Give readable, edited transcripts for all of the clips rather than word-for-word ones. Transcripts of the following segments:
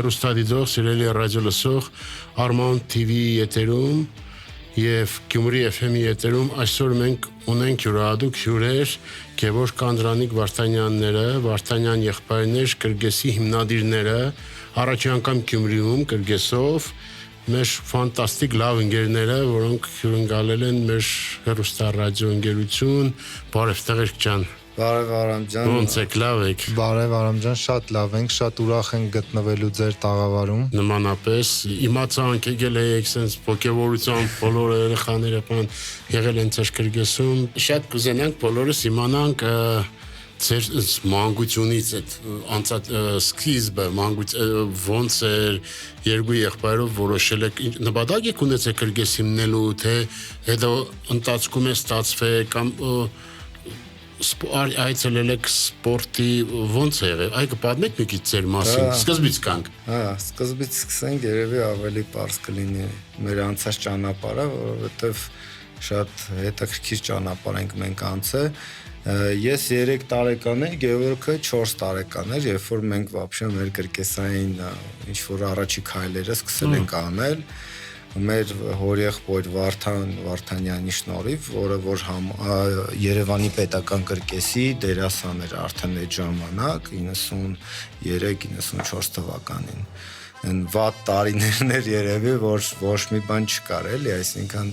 հեռուստադիտող, սիրելի ռադիոլսող Armand TV-ի եթերում եւ Գյումրի FM-ի եթերում այսօր մենք ունենք յուրահատուկ հյուրեր Գևորգ Կանդրանիկ Վարդանյանները, Վարդանյան եղբայրներ, Կրկեսի հիմնադիրները, առաջին անգամ Գյումրիում Կրկեսով մեր ֆանտաստիկ լավ ընկերները, որոնք հյուրընկալել են մեր հեռուստա ռադիո ընկերություն, բարև Տղերք ջան։ Բարև Արամ ջան։ Ոնց եք, լավ եք։ Բարև Արամ ջան, շատ լավ ենք, շատ ուրախ ենք գտնվելու ձեր տաղավարում։ Նմանապես իմացանք եկել եք sense ողջավորությամբ բոլոր երեխաները բան եղել են ցեր Կրկեսում։ Շատ կուզենանք բոլորս իմանանք ձեր մանկությունից այդ անցած սկիզբը ոնց էր երկու եղբայրով որոշել եք նպատակ եք ունեցել Կրկես հիմնելու թե հետո ընթացքում է ստացվել կամ այցելել եք սպորտի ոնց է եղել այ կպատմեք մի քիչ ձեր մասին սկզբից կանք սկզբից սկսենք երևի ավելի པարզ կլինի մեր անցած ճանապարհը որովհետև շատ հետաքրքիր ճանապարհ ենք մենք անցել ես 3 տարեկան եմ Գևորգը 4 տարեկան էր երբ որ մենք вообще մեր կրկեսային ինչ որ առաջի քայլերը սկսել ենք անել մեր հորեղբայր Վարդանյանի շնորհիվ, որը որ Երևանի պետական կրկեսի դերասան էր արդեն այդ ժամանակ 93-94 թվականին։ Այն վատ տարիներն էր երևի, որ ոչ մի բան չկար էլի, այսինքն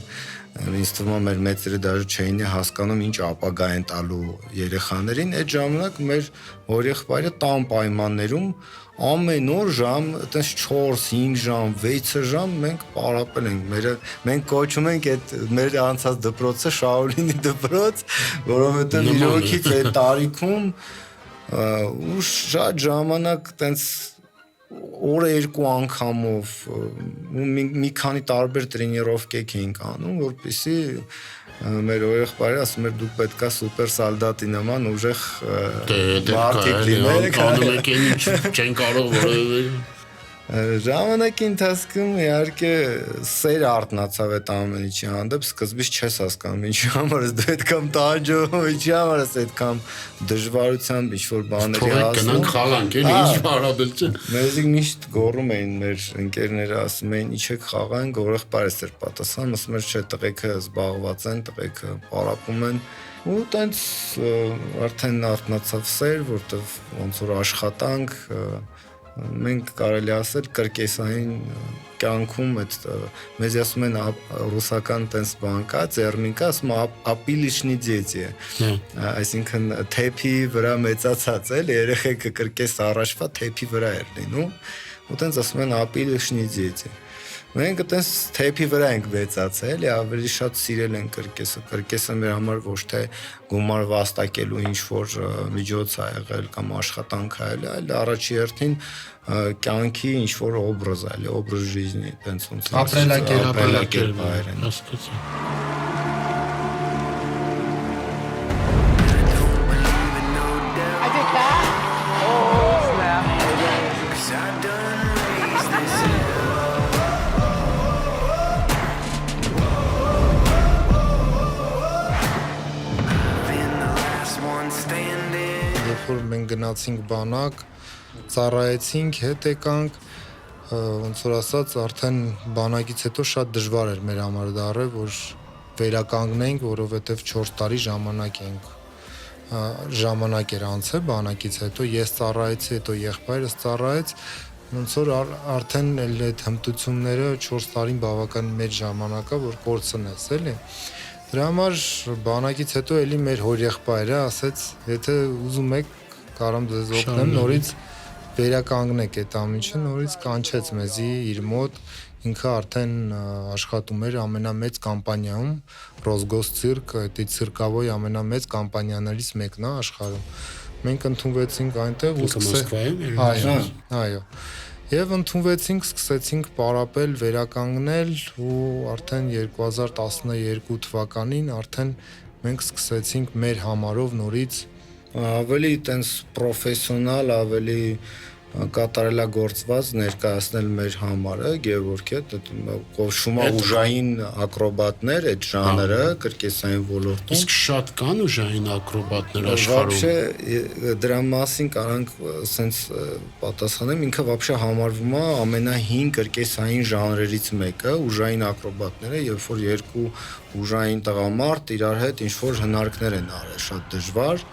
ինձ թվում է մեր մեծերը դաժե չէին հասկանում ինչ ապագա են տալու երեխաներին, այդ ժամանակ մեր հորեղբայրը տան պայմաններում ամեն օր ժամ, այտենց 4-5 ժամ, 6 ժամ մենք պարապել ենք։ Մենք կոչում ենք այդ մեր անցած դպրոցը Շաոլինի դպրոց, որովհետև իրոքից այդ տարիքում ու շատ ժամանակ այտենց օրը երկու անգամով մի քանի տարբեր տրենիրովկեք էինք անում, որպեսզի մեր եղբայրը ասում էր դուք պետքա սուպեր սալդատի նման ուժեղ մարդիկ լինեք, անում եք ինչ չեն կարող որևէ ժամանակի ընթացքում իհարկե սեր արտնացավ այդ ամենի հանդեպ սկզբից չես հասկանում ինչի համար ես դու այդքան տանջում ինչի համար ես այդքան դժվարությամբ ինչ որ բաների հասնում գնանք խաղանք էլի ինչ հարաբեր չէ մեզի միշտ գոռում էին մեր ընկերները ասում էին իջեք խաղանք եղբայրս էր պատասխան ասում էր չէ տղեկը զբաղված են տղեկը պարապում են ու տենց արդեն արտնացավ սեր որտեվ ոնց որ աշխատանք մենք կարելի ասել կրկեսային կյանքում այդ մեզ ասում են ռուսական տենց բան կա ծերմին կա ասում ապիլիշնի դեти այսինքն թեփի վրա մեծացած էլ երեխեքը կրկես առաջվա թեփի վրա էր լինում ու տենց ասում են ապիլիշնի դети մենք այտենց թեփի վրա ենք մեծացել ավելի շատ սիրել ենք կրկեսը մեր համար ոչ թե գումար վաստակելու ինչ որ միջոց ա եղել կամ աշխատանք ա եղել այլ առաջի հերթին կյանքի ինչ որ օբրազ ա օբրազ жизни այտենց ոնց ապրելակերպ որ մենք գնացինք բանակ, ծառայեցինք, հետ եկանք, ոնց որ ասած, արդեն բանակից հետո շատ դժվար էր մեր համար դառը, որ վերականգնենք, որովհետև 4 տարի ժամանակ էր անցել բանակից հետո, ես ծառայեցի, հետո եղբայրս ծառայեց, ոնց որ արդեն այդ հմտությունները 4 տարին բավական մեծ ժամանակ է, որ կորցնես, էլի։ Դրա համար բանակից հետո էլի մեր հորեղբայրը ասեց, եթե ուզում եք, կարամ ձեզ օգնեմ, նորից վերականգնեք այդ ամիջը, նորից կանչեց մեզի իր մոտ, ինքը արդեն աշխատում էր ամենամեծ կամպանիայում, Ռոսգոսցիրկ, այդ ցիրկավոյ ամենամեծ կամպանիաներից մեկն է աշխարհում։ Մենք ընդունվեցինք այնտեղ ու սկսեցինք, այո։ Եվ ընդունվեցինք, սկսեցինք պարապել, վերականգնել ու արդեն 2012 թվականին արդեն մենք սկսեցինք մեր համարով նորից ավելի տենց պրոֆեսիոնալ, ավելի կատարելագործված ներկայացնել մեր համարը Գևորգը կոչվում է ուժային ակրոբատներ այդ ժանրը կրկեսային ոլորտում Իսկ շատ կան ուժային ակրոբատներ աշխարհում։ Вообще դրա մասին կարանք սենց պատասխանեմ ինքը вообще համարվում է ամենահին կրկեսային ժանրերից մեկը ուժային ակրոբատները երբ որ երկու ուժային տղամարդ իրար հետ ինչ որ հնարքներ են արել շատ դժվար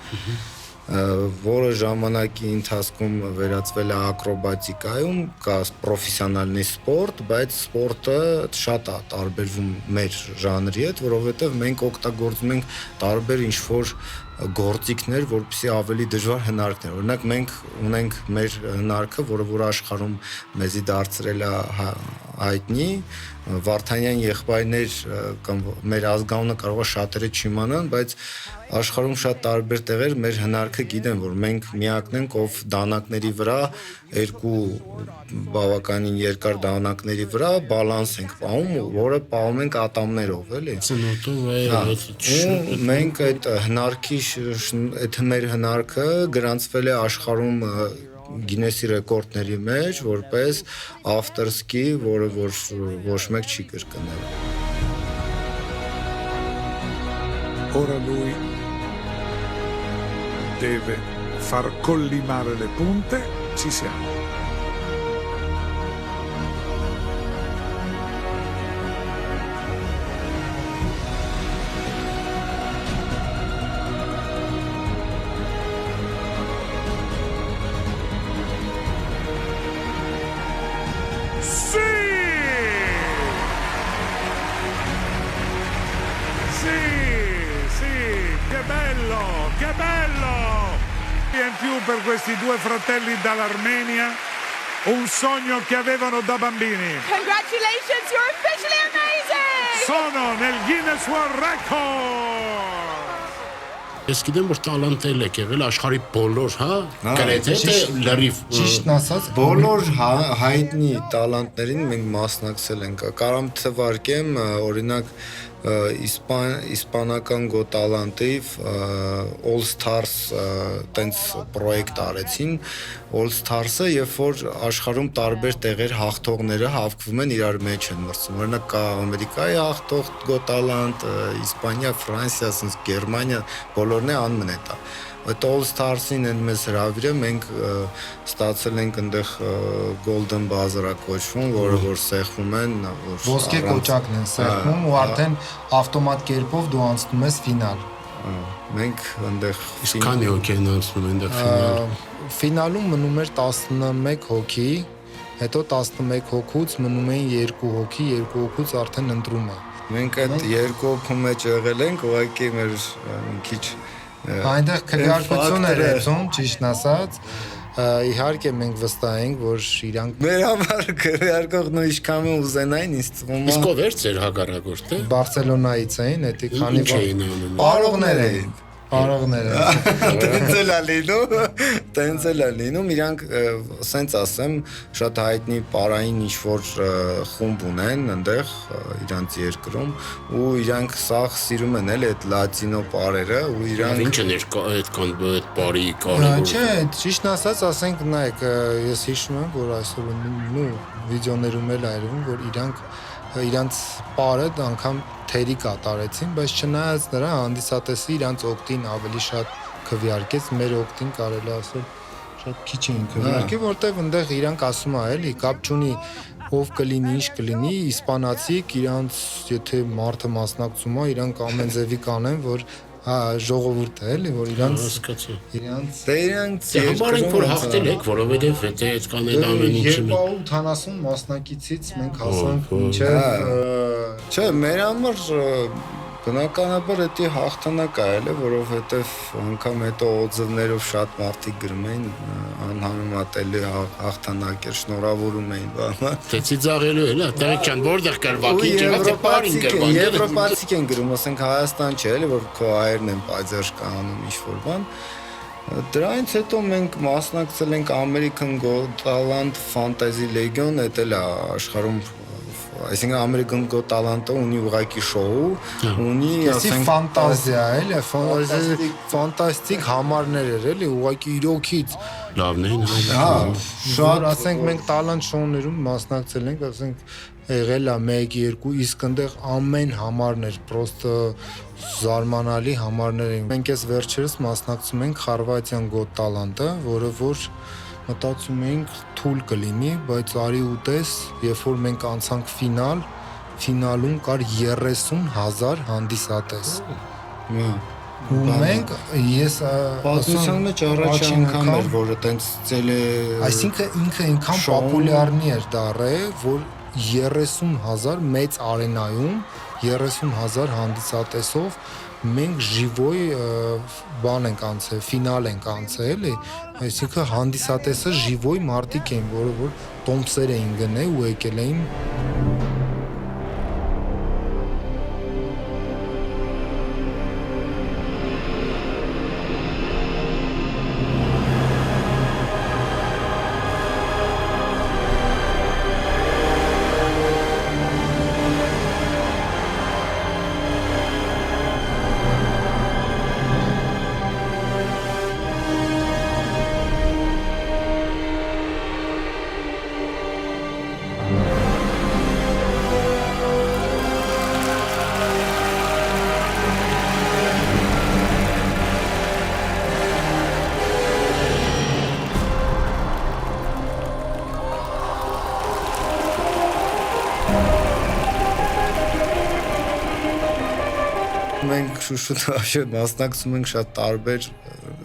որը ժամանակի ընթացքում վերածվել է ակրոբատիկայում կա պրոֆեսիոնալնի սպորտ, բայց սպորտը շատ է տարբերվում մեր ժանրի հետ, որովհետև մենք օգտագործում ենք տարբեր ինչ-որ գործիքներ, որպեսզի ավելի դժվար հնարքներ։ Օրինակ մենք ունենք մեր հնարքը, որը որ աշխարհում մեզի դարձրել է հայտնի, Վարդանյան եղբայրներ կամ մեր ազգանունը կարող է շատերը չիմանան, բայց աշխարհում շատ տարբեր տեղեր մեր հնարքը գիտեն, որ մենք միակն ենք, ով դանակների վրա երկու բավականին երկար դանակների վրա բալանս ենք պահում, որը պահում ենք ատամներով, էլի։ Ծնոտով մենք այդ հնարքի այդ մեր հնարքը գրանցվել է աշխարհում Գինեսի ռեկորդների մեջ որպես after-ski, որը ոչ մեկ չի կրկնել։ Ora lui deve far collimare le punte, ci siamo. Che bello! E in più per questi due fratelli dall'Armenia, un sogno che avevano da bambini. Congratulations, you're officially amazing! Sono nel Guinness World Record! Ես գիտեմ որ տալանտել եք եղել աշխարհի բոլոր, հա, գրեթե լրիվ Ճիշտն ասած, բոլոր հայտնի տալանտներին մենք մասնակցել ենք։ Կարամ թվարկեմ, օրինակ իսպանական Got Talent-ով All Stars տենց պրոյեկտ արեցին All Stars-ը երբ որ աշխարհում տարբեր տեղեր հաղթողները հավաքվում են իրար մեջ են մրցում օրինակ կա Ամերիկայի հաղթող Got Talent, Իսպանիա, Ֆրանսիա, ասես Գերմանիա բոլորն է անմն է դա Այդ All Stars-ին են մեզ հրավիրել, մենք ստացել ենք այնտեղ Golden Buzzer-ը կոչվում, որը որ սեղմում են, ոսկե կոճակն են սեղմում ու արդեն ավտոմատ կերպով դու անցնում ես ֆինալ։ Մենք այնտեղ Քանի հոգի են անցնում այնտեղ ֆինալ։ Ֆինալում մնում էր 11 հոգի, հետո 11 հոգուց մնում էին 2 հոգի, 2 հոգուց արդեն ընտրում է։ Մենք այդ երկու հոգու մեջ եղել ենք, ուղղակի մեր մի քիչ Այնտեղ քվեարկություն էր եղում, ճիշտն ասած, իհարկե մենք վստահ ենք, որ իրանք մեր համար քվեարկողն ինչքան ուզենային ինձ թվում է Իսկ ով էր ձեր հակառակորդը Բարսելոնայից էին, էդի քանի Ինչ էին անում Պարողներ էին։ Տենց էլ է լինում, իրանք սենց ասեմ, շատ հայտնի պարային ինչ-որ խումբ ունեն այնտեղ իրանց երկրում ու իրանք սաղ սիրում են էլ այդ լատինո պարերը ու իրանք Ինչ են այդքան այդ բարի կարևոր Չէ, ճիշտն ասած, ասենք նայեք, ես հիշում եմ, որ այսօր նույն վիդեոներում էլ այրվում, որ իրանց պարը անգամ թերի կատարեցին, բայց չնայած նրա հանդիսատեսը իրանց օգտին ավելի շատ քվեարկեց, մեր օգտին կարելի ասել շատ քիչ էին քվեարկել, որտեղ այնտեղ իրանք ասում է, էլի, կապ չունի ով կլինի, ինչ կլինի, իսպանացիք իրանց եթե մարդը մասնակցում է, իրանք ամեն ձևի կանեն, որ ժողովուրդ է, էլի, որ իրանց Համար ենք որ հաղթել եք, որովհետև եթե այդ կանել ամեն ինչը 280 մասնակիցից մենք հասանք մինչև Չէ, մեր համար բնականաբար դա հաղթանակ է, էլի, որովհետև անգամ հետո օձվներով շատ մարդիկ գրում էին անհամեմատելի հաղթանակ էր, շնորհավորում էին բանը։ Թե ծիծաղելու էլ, տեղեքան որտեղ կար վակի, ջրած է բարին կրվան։ Եվրոպացիք են գրում, ասենք Հայաստան չէ, էլի, որ քո հայերն են պայծերժ անում ինչ-որ բան։ Դրանից հետո մենք մասնակցել ենք American Got Talent Fantasy Legion, դա էլ աշխարհում այսինքն American Got Talent-ը ունի ուղղակի շոու, ունի, ասենք ֆանտազիա, էլի, ֆանտաստիկ համարներ էր, էլի, ուղղակի իրոքից լավն էին, շատ, ասենք մենք տալանտ շոուներում մասնակցել ենք, ասենք եղել է 1-2, իսկ այնտեղ ամեն համարն էր, պրոստը զարմանալի համարներ էին։ Մենք այս վերջերս մասնակցում ենք Խորվաթիան Got Talent-ը, որը որ մտածում էինք թույլ կլինի, բայց արի ու տես, երբ որ մենք անցանք ֆինալում կար 30,000 հանդիսատես։ Ու մենք պատմության մեջ առաջ անգամ էր, որը տենց ծել է, այսինքն ինքը այնքան պոպուլյարնի էր դառել, որ 30,000 մեծ արենայում 30,000 հանդիսատեսով մենք ժիվոյ բան ենք անցել, ֆինալ ենք անցել, էլի, այսինքն հանդիսատեսը ժիվոյ մարդիկ էին, որը որ տոմսեր էին գնել ու եկել էին մենք շուշուտ մասնակցում ենք շատ տարբեր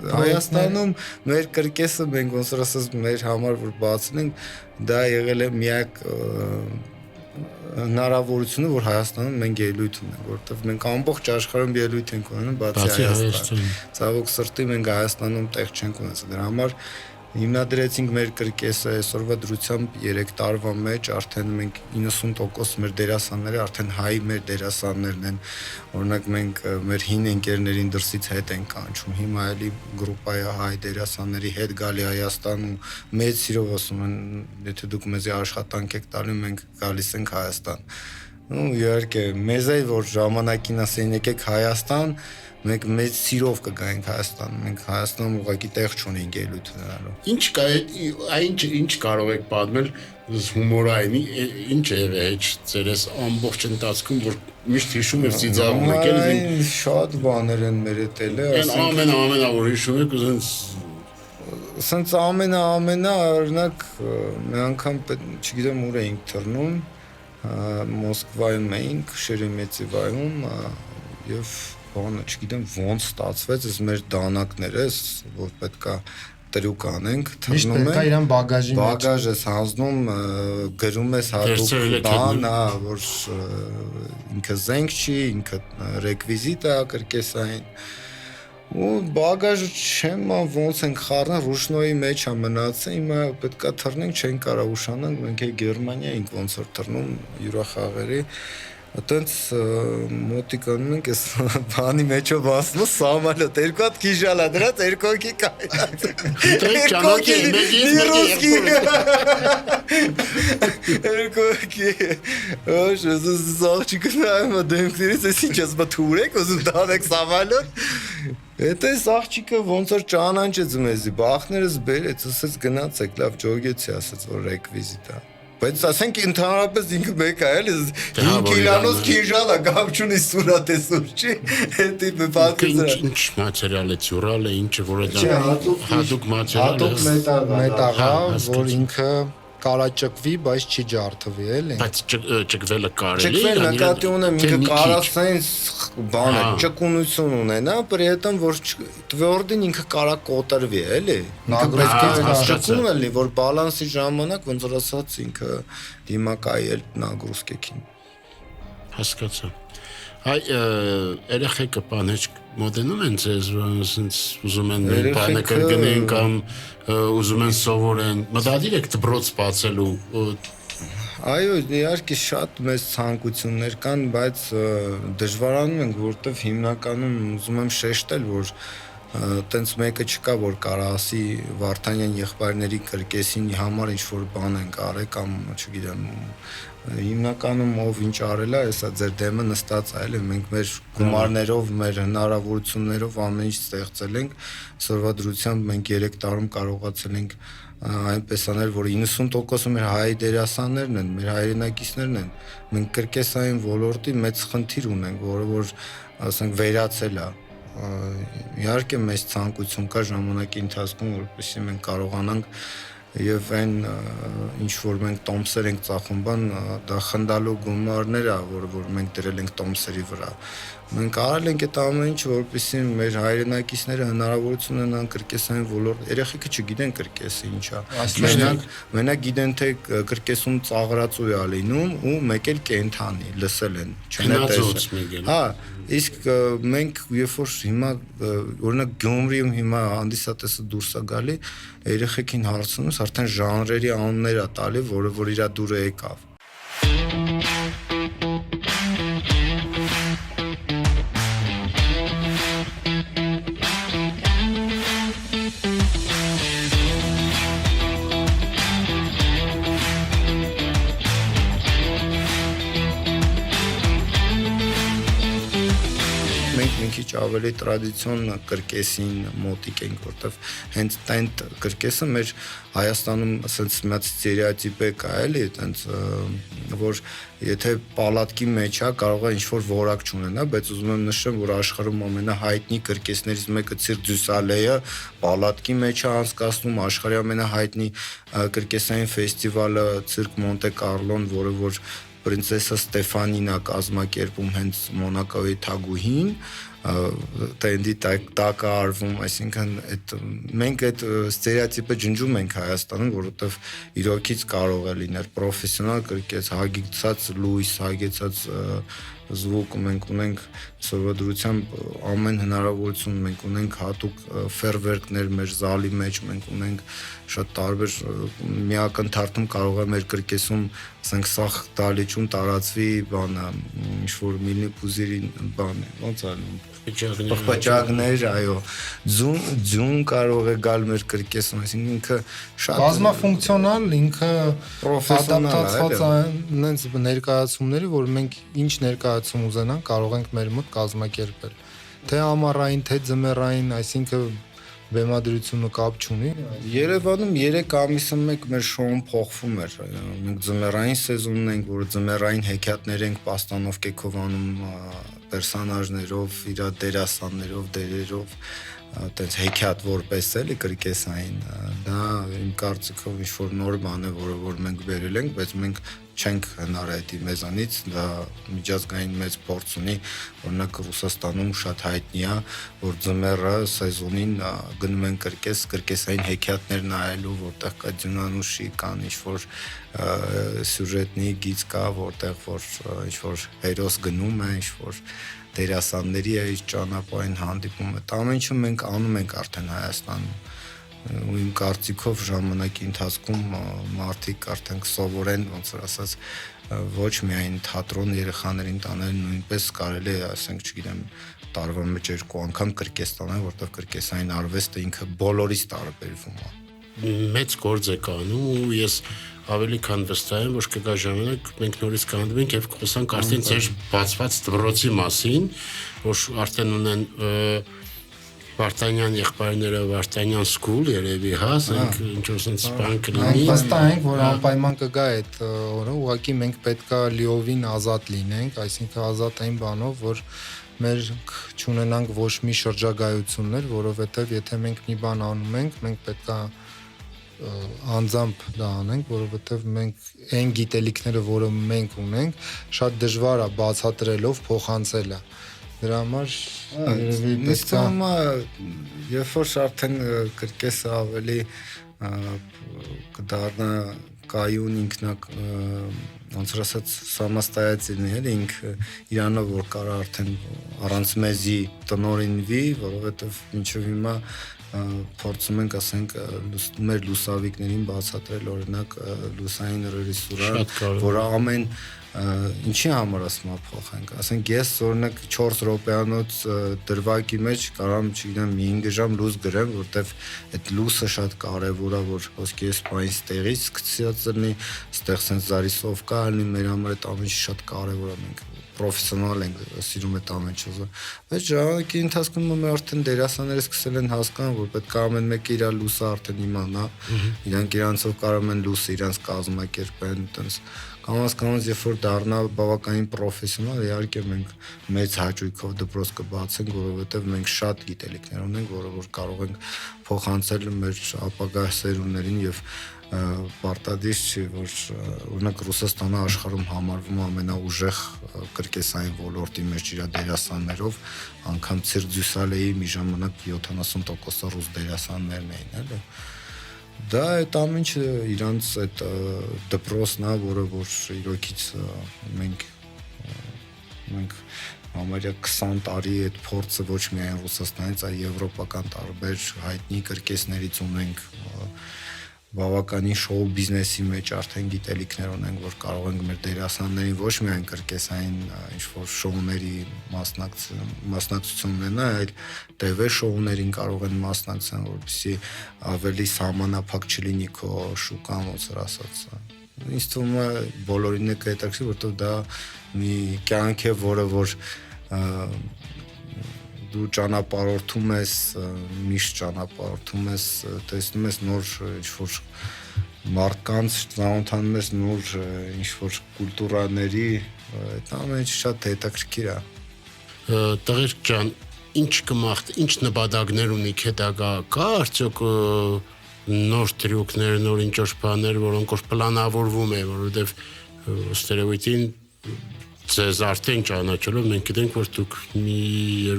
Հայաստանում մեր կրկեսը մենք ոնց որ ասած մեր համար որ բացել ենք դա եղել է միակ հնարավորությունը որ Հայաստանում մենք ելույթ ունենք որովհետև մենք ամբողջ աշխարհում ելույթ ենք ունենում բացի Հայաստանում ցավոք սրտի մենք Հայաստանում տեղ չենք ունեցել դրա համար հիմնադրեցինք մեր կրկեսը այսօրվա դրությամբ 3 տարվա մեջ արդեն մենք 90% մեր դերասանները արդեն հայ մեր դերասաններն են օրինակ մենք մեր հին ընկերներին դրսից հետ ենք կանչում հիմա էլի գրուպայա հայ դերասանների հետ գալի Հայաստան ու մեծ սիրով ասում են եթե դուք մեզ աշխատանք եք տալու մենք գալիս ենք Հայաստան ու իհարկե մեզ է որ ժամանակին ասեն եկեք Հայաստան մենք մեծ սիրով կգայինք Հայաստան, մենք Հայաստանում ուղղակի տեղ չունենք ելույթ ունենալու։ Ինչ կա, ինչ կարող եք պատմել հումորային, ինչ է եղել ձեր այս ամբողջ ընթացքում, որ միշտ հիշում եք ծիծաղում եք, այն շատ բաներ են մեր հետել է, ասենք ամենա որ հիշում եք, ասենց ամենա օրինակ մի անգամ չգիտեմ ուր էինք թռնում, Մոսկվայում էինք, Շերեմեցիվայում եւ բանը, չգիտեմ ոնց ստացվեց, այս մեր դանակները, որ պետքա տրյուկ անենք, թռնում են։ Իրան բագաժի մեջ։ Բագաժ ես հանձնում, գրում ես հատուկ բան, որ ինքը զենք չի, ինքը ռեկվիզիտ է կրկեսային։ Ու բագաժը չեմ ոնց ենք խառնել, ռուշնոյի մեջ է մնացել, հիմա պետքա թռնենք, չենք կարող ուշանանք, մենք է Գերմանիա ենք ոնց որ թռնում յուրախաղերի Այդտենց մոտիկանում ենք այս բանի մեջով ասում սամալոտ երկու հատ քիժալա դրած երկու հոգի կայած ճանոթ է մեկի երկու հոգի ոչ զաղջիկը նայում դեմքներից էս ինչ ասում թուրեք ուզում տանեք սամալոտ Եթե աղջիկը ոնց որ ճանաչեց մեզի բախներս բերեց ասեց գնացեք լավ ջոգեցի ասեց որ ռեկվիզիտ է Բայց ասենք ընդհանրապես ինքը մեկ է, էլի 5 կիլոնոց քիժալա գամ չունի սուրատեսուր, չի։ Էդի բացի ինչ մատերիալ է, ծյուրալ է, ինչը որ է դա հատուկ մատերիալ է։ Հատուկ մետաղ, որ ինքը կարաճկվի, բայց չի ջարդվի, էլի։ Բայց ճկվելը կարելի է։ Ճկվել նկատի ունեմ ինքը կարասեն բանը ճկունություն ունենա, при этом որ տվորդին ինքը կարա կոտրվի, էլի։ Ճկուն էլի, որ բալանսի ժամանակ ոնց որ ասած ինքը դիմակայել նագրուսկեքին։ Հասկացա։ Այ երեխեքը բաներ մոդենում են ձեզ, ասենց ուզում են մեր բանը կրկնեն կամ ուզում են սովորեն։ Մտադիր եք դպրոց բացելու։ Այո, իհարկե շատ մեծ ցանկություններ կան, բայց դժվարանում ենք, որովհետև հիմնականում ուզում եմ շեշտել, որ տենց մեկը չկա, որ կարա ասի Վարդանյան եղբայրների կրկեսին համար ինչ-որ բան ենք արել կամ չգիտեմ հիմնականում ով ինչ արել է, հեսա ձեր դեմը նստած է, էլի մենք մեր գումարներով, մեր հնարավորություններով ամեն ինչ ստեղծել ենք, այսօրվա դրությամբ մենք 3 տարում կարողացել ենք այնպես անել, որ 90%-ը մեր հայ դերասաններն են, մեր հայրենակիցներն են։ Մենք կրկեսային ոլորտի մեծ խնդիր ունենք, որը որ ասենք վերացել է։ Իհարկե մեծ ցանկություն կա ժամանակի ընթացքում, որպեսզի մենք կարողանանք եւ այն ինչ որ մենք տոմսեր ենք ծախում բան դա խնդալու գումարներ է որ մենք դրել ենք տոմսերի վրա մենք արել ենք այդ ամեն ինչ որպեսզի մեր հայրենակիցները հնարավորություն ունենան կրկեսային ոլորտ երեխեքը չգիտեն կրկեսը ինչա մենակ գիտեն թե կրկեսում ծաղրածու է լինում ու մեկ էլ կենթանի լսել են չեն տեսել հա իսկ մենք երբ որ հիմա օրինակ Գյումրիում հիմա հանդիսատեսը դուրս է գալի երեխեքին հարցնում ես արդեն ժանրերի անուններ է տալի որը որ իրա դուրը եկավ քիչ ավելի տրադիցիոն կրկեսին մոտիկ ենք, որտեվ հենց այդ կրկեսը մեր Հայաստանում ասենց մեծ ստերեոտիպ է կա, էլի, այտենց որ եթե պալատկի մեջ է կարող է ինչ-որ որակ չունենա, բայց ուզում եմ նշեմ, որ աշխարհում ամենահայտնի կրկեսներից մեկը Cirque du Soleil-ը պալատկի մեջ է անցկացնում, աշխարհի ամենահայտնի կրկեսային ֆեստիվալը Cirque Monte Carlo-ն, որը որ Պրինցեսա Ստեֆանին է կազմակերպում հենց Մոնակոյի թագուհին տենդի տակը արվում, այսինքն մենք այդ ստերեոտիպը ջնջում ենք Հայաստանում, որովհետև իրոքից կարող է լինել պրոֆեսիոնալ կրկես, հագեցած լույս, հագեցած զվուկ մենք ունենք սովորությամբ ամեն հնարավորություն մենք ունենք հատուկ ֆերվերկներ մեր զալի մեջ մենք ունենք շատ տարբեր միակնթարթում կարող է մեր կրկեսում ասենք սախ դալիճում տարածվի բանը ինչ որ միլի պուզերի բան ոնց է պղպաճակներ այո ձուն կարող է գալ մեր կրկեսում այսինքն ինքը շատ բազմաֆունկցիոնալ ինքը պրոֆեսիոնալ է նենց ներկայացումների որ մենք ինչ ներկայացում ուզենանք կարող ենք մեր մոտ կազմակերպել թե ամառային թե ձմեռային այսինքն բեմադրությունը կապ չունի Երևանում 3 ամիսը մեկ մեր շոուն փոխվում էր մենք ձմեռային սեզոնն ենք որ ձմեռային հեքիաթներ ենք պաստանովկեքով անում պերսոնաժներով իր դերասաններով դերերով այտենց հեքիաթ որպես էլի կրկեսային դա իմ կարծիքով ինչ որ նոր բան է որը որ մենք վերել ենք բայց մենք չենք հնարետի մեզանից դա միջազգային մեծ փորձ ունի օրինակ Ռուսաստանում շատ հայտնի է որ ձմեռը սեզոնին գնում են կրկեսային հեքիաթներ նայելու որտեղ կա Դյունանուշի կան ինչ որ սյուժետնի գիծ կա որտեղ որ ինչ որ հերոս գնում է ինչ որ դերասանների է ճանապարհին հանդիպում է ամեն ինչը մենք անում ենք արդեն Հայաստանում ու իմ կարծիքով ժամանակի ընթացքում մարդիկ արդեն սովորեն ոնց որ ասած ոչ միայն թատրոն երեխաներին տանել նույնպես կարելի է ասենք չգիտեմ տարվա մեջ 2 անգամ կրկես տանել որտեղ կրկեսային արվեստը ինքը բոլորից տարբերվում է մեծ գործ է կանում ու ես ավելի քան վստահ եմ որ կգա ժամանակ մենք նորից կհանդիպենք եւ խոսանք արդեն ձեր բացված դպրոցի մասին որ արդեն ունեն Վարդանյան եղբայրները Վարդանյան School երևի հա ասենք ինչ ասենց բան կլինի վստահ ենք որ անպայման կգա այդ օրը ուղղակի մենք պետքա լիովին ազատ լինենք այսինքն ազատ այն բանով որ մեր չունենանք ոչ մի շրջագայություններ որովհետեւ եթե մենք մի բան անում ենք մենք պետքա անձամբ դա անենք որովհետեւ մենք այն գիտելիքները որը մենք ունենք շատ դժվար է բացատրելով փոխանցելը Դրա համար պետք է երբ որ արդեն կրկեսը ավելի կդառնա կայուն ինքնակ ոնց ասած սամաստայացին էլի ինքը իրանով որ կարա արդեն առանց մեզի տնորինվի որովհետև մինչև հիմա փորձում ենք ասենք մեր լուսավիկներին բացատրել օրինակ լուսային ռեժիսուրա որը ամեն ինչի համար ասում եմ փոխենք, ասենք ես օրինակ 4 րոպեանոց դրվագի մեջ կարամ, չգիտեմ, 5 ժամ լույս գրեմ, որտեվ այդ լույսը շատ կարևոր է, որ ոսկե սպայից տեղից սկսած լինի, ստեղ sense զարիսով կա, լինի մեր համար այդ ամեն ինչ շատ կարևոր է, մենք պրոֆեսիոնալ ենք, սիրում այդ ամեն ինչը։ Բայց ժամանակի ընթացքում մենք արդեն դերասանները սկսել են հասկանալ, որ պետք է ամեն մեկը իր լույսը արդեն իմանա, իրանք իրանցով կարող են լույսը իրանց կազմակերպեն, այտենց Կամաց երբ որ դառնալ բավականին պրոֆեսիոնալ, իհարկե մենք մեծ հաճույքով դպրոց կբացենք, որովհետև մենք շատ գիտելիքներ ունենք, որը որ կարող ենք փոխանցել մեր ապագա սերունդներին եւ պարտադիր չի, որ օրինակ Ռուսաստանը աշխարհում համարվում է ամենաուժեղ կրկեսային ոլորտի մեջ իր դերասաններով, անգամ Cirque du Soleil-ի մի ժամանակ 70% ռուս դերասաններն էին, էլի։ Դա այդ ամեն ինչը իրանց այդ դպրոցն է, որը որ իրոքից մենք համարյա 20 տարի այդ փորձը ոչ միայն Ռուսաստանից, այլ եվրոպական տարբեր հայտնի կրկեսներից ունենք բավականին շոու բիզնեսի մեջ արդեն գիտելիքներ ունենք, որ կարող ենք մեր դերասաններին ոչ միայն կրկեսային ինչ-որ շոուների մասնակցություն ունենալ, այլ TV շոուներին կարող են մասնակցել, որպեսզի ավելի սահմանափակ չլինի քո շուկան, ոնց ասած։ Ինձ թվում է բոլորին է հետաքրքիր, որտեղ դա մի կյանք է, որը որ դու ճանապարհորդում ես, միշտ ճանապարհորդում ես, տեսնում ես նոր ինչ-որ մարդկանց, ծանոթանում ես նոր ինչ-որ կուլտուրաների, այդ ամեն ինչ շատ հետաքրքիր է։ Տղերք ջան, ինչ կմաղթ, ինչ նպատակներ ունիք հետագա, կա արդյոք նոր տրյուկներ, նոր ինչ-որ բաներ, որոնք որ պլանավորվում է, որովհետև ստերեոտիպին Ձեզ արդեն ճանաչելով մենք գիտենք, որ դուք մի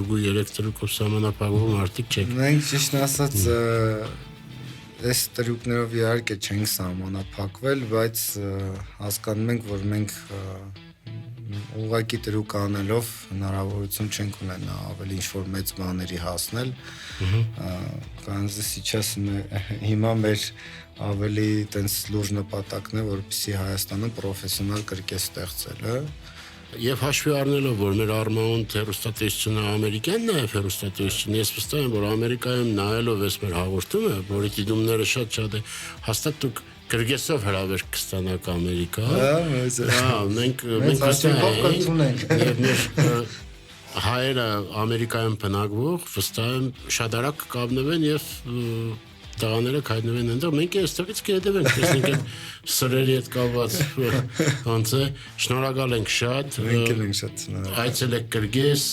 2-3 տրյուկով սահմանափակվում արդիկ չեք։ Մենք ճիշտ ասած այս տրյուկներով իհարկե չենք սահմանափակվել, բայց հասկանում ենք, որ մենք ուղղակի տրյուկ անելով հնարավորություն չենք ունենա ավելի ինչ-որ մեծ բաների հասնել։ Կանզի сейчас հիմա մեր ավելի տենց լուրջ նպատակն է, որպեսզի Հայաստանը պրոֆեսիոնալ կրկես ստեղծելը։ Եվ հաշվի առնելով, որ մեր Armount հեռուստատեսությունը ամերիկյան նաև հեռուստատեսություն, ես վստահ եմ, որ Ամերիկայում նայելով ես մեր հաղորդումը, որի դիտումները շատ է, հաստատ դուք կրկեսով հրավերք կստանաք Ամերիկա։ Մենք ունենք։ Եվ մեր հայերը Ամերիկայում բնակվող վստահ եմ շատ արագ կկապնվեն եւ տղաները կհայտնվեն այնտեղ, մենք այստեղից կհետևենք, տեսնենք այդ սրերի հետ կապված ոնց է, շնորհակալ ենք շատ։ Մենք ենք շատ շնորհակալ։ Այցելեք Կրգես,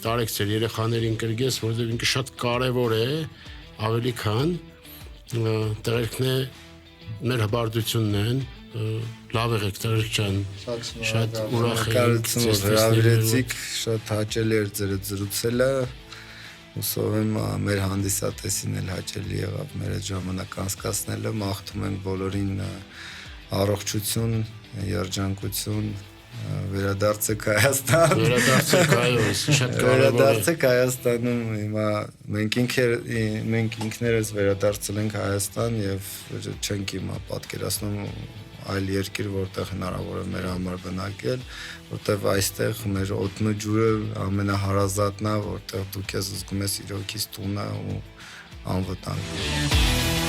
տարեք ձեր երեխաներին Կրգես, որովհետև ինքը շատ կարևոր է, ավելի քան տղերքն է մեր հբարդությունն են, լավ եղեք տղերք ջան, շատ ուրախ ենք, հրավիրեցիք, շատ հաճելի էր ձեր զրուցելը։ Հուսով եմ մեր հանդիսատեսին էլ հաճելի եղավ մեր այդ ժամանակ անցկացնելը, մաղթում ենք բոլորին առողջություն, երջանկություն, վերադարձեք Հայաստան։ Վերադարձեք այո, շատ կարևոր է։ Վերադարձեք Հայաստանում, հիմա մենք ինքներս վերադարձել ենք Հայաստան եւ չենք հիմա պատկերացնում այլ երկիր, որտեղ հնարավոր է մեր համար բնակել, որտեղ այստեղ մեր օդն ու ջուրը ամենահարազատն է, որտեղ դու քեզ զգում ես իրոքից տունը ու անվտանգ։